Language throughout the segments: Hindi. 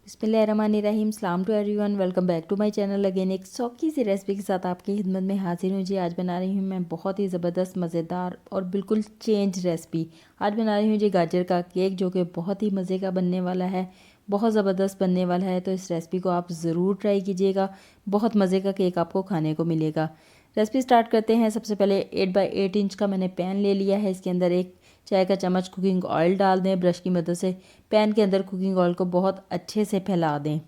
बिस्मिल्लाहिर्रहमानिर्रहीम। सलाम to everyone, welcome back to my channel. Again एक सौखी सी रेसिपी के साथ आपकी खिदमत में हाजिर हूँ जी। आज बना रही हूँ मैं बहुत ही ज़बरदस्त मज़ेदार और बिल्कुल चेंज रेसिपी। आज बना रही हूँ जी गाजर का केक, जो कि बहुत ही मज़े का बनने वाला है, बहुत ज़बरदस्त बनने वाला है। तो इस रेसिपी को आप ज़रूर ट्राई कीजिएगा, बहुत मज़े का केक आपको खाने को मिलेगा। रेसिपी स्टार्ट करते हैं। सबसे पहले 8x8 इंच का मैंने पैन ले लिया है। इसके अंदर 1 चाय का चम्मच कुकिंग ऑयल डाल दें। ब्रश की मदद से पैन के अंदर कुकिंग ऑयल को बहुत अच्छे से फैला दें।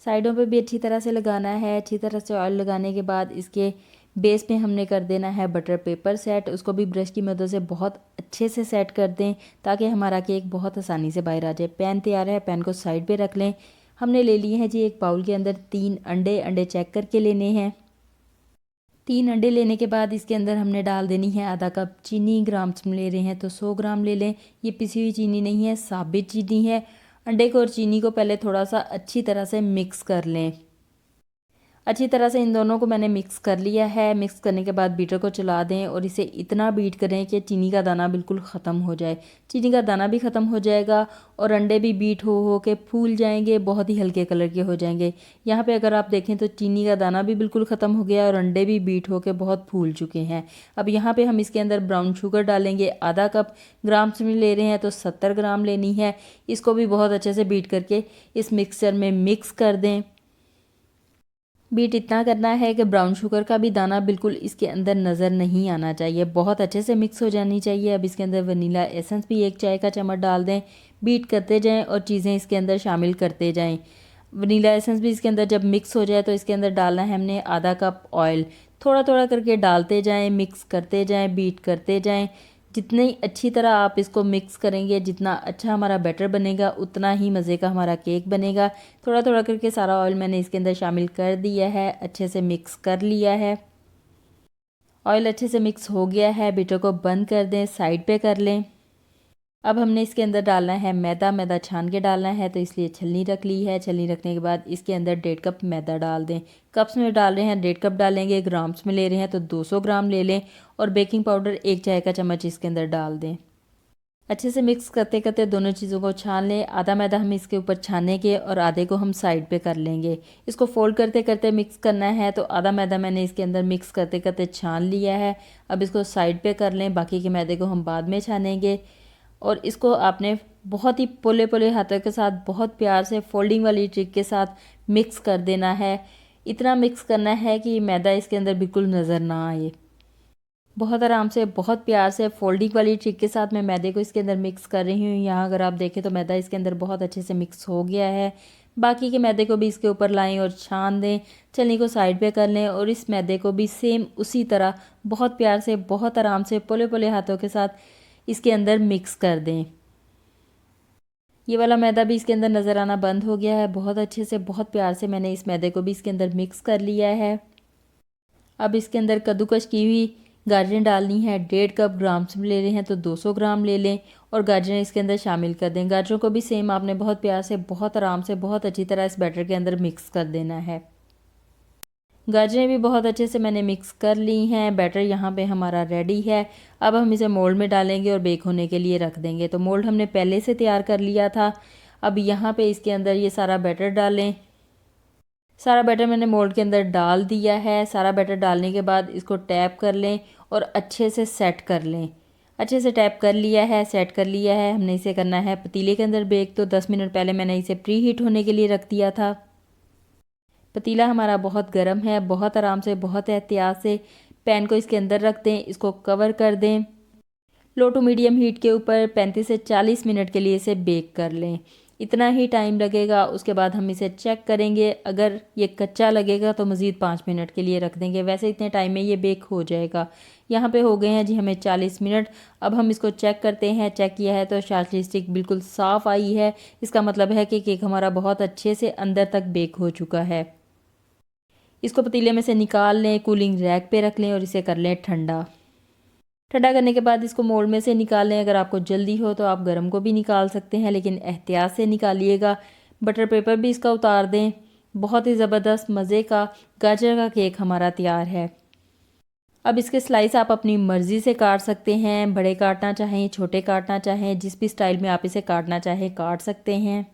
साइडों पे भी अच्छी तरह से लगाना है। अच्छी तरह से ऑयल लगाने के बाद इसके बेस पे हमने कर देना है बटर पेपर सेट। उसको भी ब्रश की मदद से बहुत अच्छे से सेट कर दें, ताकि हमारा केक बहुत आसानी से बाहर आ जाए। पैन तैयार है, पैन को साइड पे रख लें। हमने ले लिए हैं जी एक बाउल के अंदर 3 अंडे चेक करके लेने हैं। 3 अंडे लेने के बाद इसके अंदर हमने डाल देनी है आधा कप चीनी। ग्राम्स में ले रहे हैं तो 100 ग्राम ले लें। ये पिसी हुई चीनी नहीं है, साबित चीनी है। अंडे को और चीनी को पहले थोड़ा सा अच्छी तरह से मिक्स कर लें। अच्छी तरह से इन दोनों को मैंने मिक्स कर लिया है। मिक्स करने के बाद बीटर को चला दें और इसे इतना बीट करें कि चीनी का दाना बिल्कुल ख़त्म हो जाए। चीनी का दाना भी ख़त्म हो जाएगा और अंडे भी बीट हो के फूल जाएंगे, बहुत ही हल्के कलर के हो जाएंगे। यहाँ पे अगर आप देखें तो चीनी का दाना भी बिल्कुल ख़त्म हो गया और अंडे भी बीट हो के बहुत फूल चुके हैं। अब यहाँ पर हम इसके अंदर ब्राउन शुगर डालेंगे। आधा कप, ग्राम्स में ले रहे हैं तो 70 ग्राम लेनी है। इसको भी बहुत अच्छे से बीट करके इस मिक्सचर में मिक्स कर दें। बीट इतना करना है कि ब्राउन शुगर का भी दाना बिल्कुल इसके अंदर नज़र नहीं आना चाहिए, बहुत अच्छे से मिक्स हो जानी चाहिए। अब इसके अंदर वनीला एसेंस भी 1 चाय का चम्मच डाल दें। बीट करते जाएं और चीज़ें इसके अंदर शामिल करते जाएं। वनीला एसेंस भी इसके अंदर जब मिक्स हो जाए तो इसके अंदर डालना है हमने आधा कप ऑयल। थोड़ा थोड़ा करके डालते जाएँ, मिक्स करते जाएँ, बीट करते जाएँ। जितनी अच्छी तरह आप इसको मिक्स करेंगे, जितना अच्छा हमारा बैटर बनेगा, उतना ही मज़े का हमारा केक बनेगा। थोड़ा थोड़ा करके सारा ऑयल मैंने इसके अंदर शामिल कर दिया है, अच्छे से मिक्स कर लिया है। ऑयल अच्छे से मिक्स हो गया है, बैटर को बंद कर दें, साइड पे कर लें। अब हमने इसके अंदर डालना है मैदा। मैदा छान के डालना है, तो इसलिए छलनी रख ली है। छलनी रखने के बाद इसके अंदर 1.5 कप मैदा डाल दें। कप्स में डाल रहे हैं 1.5 कप डालेंगे। ग्राम्स में ले रहे हैं तो 200 ग्राम ले लें। और बेकिंग पाउडर 1 चाय का चम्मच इसके अंदर डाल दें। अच्छे से मिक्स करते करते दोनों चीज़ों को छान लें। आधा मैदा हम इसके ऊपर छानेंगे और आधे को हम साइड पे कर लेंगे। इसको फोल्ड करते करते मिक्स करना है, तो आधा मैदा मैंने इसके अंदर मिक्स करते करते छान लिया है। अब इसको साइड पे कर लें, बाकी के मैदे को हम बाद में छानेंगे। और इसको आपने बहुत ही पोले पोले हाथों के साथ बहुत प्यार से फोल्डिंग वाली ट्रिक के साथ मिक्स कर देना है। इतना मिक्स करना है कि मैदा इसके अंदर बिल्कुल नज़र ना आए। बहुत आराम से, बहुत प्यार से फोल्डिंग वाली ट्रिक के साथ मैं मैदे को इसके अंदर मिक्स कर रही हूँ। यहाँ अगर आप देखें तो मैदा इसके अंदर बहुत अच्छे से मिक्स हो गया है। बाकी के मैदे को भी इसके ऊपर लाएं और छान दें। छलनी को साइड पे कर लें और इस मैदे को भी सेम उसी तरह बहुत प्यार से, बहुत आराम से, पोले पोले हाथों के साथ इसके अंदर मिक्स कर दें। ये वाला मैदा भी इसके अंदर नज़र आना बंद हो गया है। बहुत अच्छे से, बहुत प्यार से मैंने इस मैदे को भी इसके अंदर मिक्स कर लिया है। अब इसके अंदर कद्दूकस की हुई गाजरें डालनी है। 1.5 कप, ग्राम्स में ले रहे हैं तो 200 ग्राम ले लें और गाजरें इसके अंदर शामिल कर दें। गाजरों को भी सेम आपने बहुत प्यार से, बहुत आराम से, बहुत अच्छी तरह इस बैटर के अंदर मिक्स कर देना है। गाजरें भी बहुत अच्छे से मैंने मिक्स कर ली हैं। बैटर यहाँ पे हमारा रेडी है। अब हम इसे मोल्ड में डालेंगे और बेक होने के लिए रख देंगे। तो मोल्ड हमने पहले से तैयार कर लिया था। अब यहाँ पे इसके अंदर ये सारा बैटर डालें। सारा बैटर मैंने मोल्ड के अंदर डाल दिया है। सारा बैटर डालने के बाद इसको टैप कर लें और अच्छे से सेट कर लें। अच्छे से टैप कर लिया है, सेट कर लिया है। हमने इसे करना है पतीले के अंदर बेक। तो 10 मिनट पहले मैंने इसे प्री हीट होने के लिए रख दिया था। पतीला हमारा बहुत गर्म है। बहुत आराम से, बहुत एहतियात से पैन को इसके अंदर रख दें। इसको कवर कर दें। लो टू मीडियम हीट के ऊपर 35 से 40 मिनट के लिए इसे बेक कर लें। इतना ही टाइम लगेगा। उसके बाद हम इसे चेक करेंगे। अगर ये कच्चा लगेगा तो मज़ीद 5 मिनट के लिए रख देंगे। वैसे इतने टाइम में ये बेक हो जाएगा। यहाँ पे हो गए हैं जी हमें 40 मिनट। अब हम इसको चेक करते हैं। चेक किया है तो शार्टली स्टिक बिल्कुल साफ़ आई है। इसका मतलब है कि केक हमारा बहुत अच्छे से अंदर तक बेक हो चुका है। इसको पतीले में से निकाल लें, कूलिंग रैक पे रख लें और इसे कर लें ठंडा। ठंडा करने के बाद इसको मोल्ड में से निकाल लें। अगर आपको जल्दी हो तो आप गर्म को भी निकाल सकते हैं, लेकिन एहतियात से निकालिएगा। बटर पेपर भी इसका उतार दें। बहुत ही ज़बरदस्त मज़े का गाजर का केक हमारा तैयार है। अब इसके स्लाइस आप अपनी मर्ज़ी से काट सकते हैं। बड़े काटना चाहें, छोटे काटना चाहें, जिस भी स्टाइल में आप इसे काटना चाहें काट सकते हैं।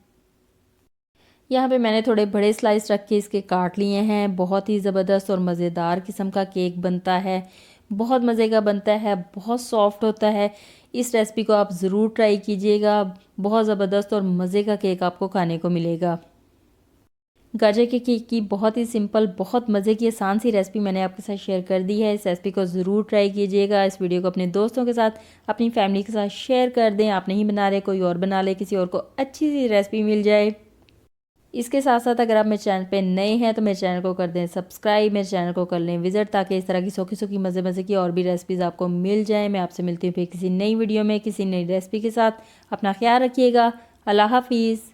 यहाँ पे मैंने थोड़े बड़े स्लाइस रख के इसके काट लिए हैं। बहुत ही ज़बरदस्त और मज़ेदार किस्म का केक बनता है, बहुत मज़े का बनता है, बहुत सॉफ्ट होता है। इस रेसिपी को आप ज़रूर ट्राई कीजिएगा, बहुत ज़बरदस्त और मज़े का केक आपको खाने को मिलेगा। गाजर के केक की बहुत ही सिंपल, बहुत मज़े की आसान सी रेसिपी मैंने आपके साथ शेयर कर दी है। इस रेसिपी को ज़रूर ट्राई कीजिएगा। इस वीडियो को अपने दोस्तों के साथ, अपनी फैमिली के साथ शेयर कर दें। आप नहीं बना रहे, कोई और बना ले, किसी और को अच्छी सी रेसिपी मिल जाए। इसके साथ साथ अगर आप मेरे चैनल पे नए हैं तो मेरे चैनल को कर दें सब्सक्राइब, मेरे चैनल को कर लें विजिट, ताकि इस तरह की सूखी सूखी मज़े मज़े की और भी रेसिपीज़ आपको मिल जाएँ। मैं आपसे मिलती हूँ फिर किसी नई वीडियो में, किसी नई रेसिपी के साथ। अपना ख्याल रखिएगा। अल्लाह हाफिज़।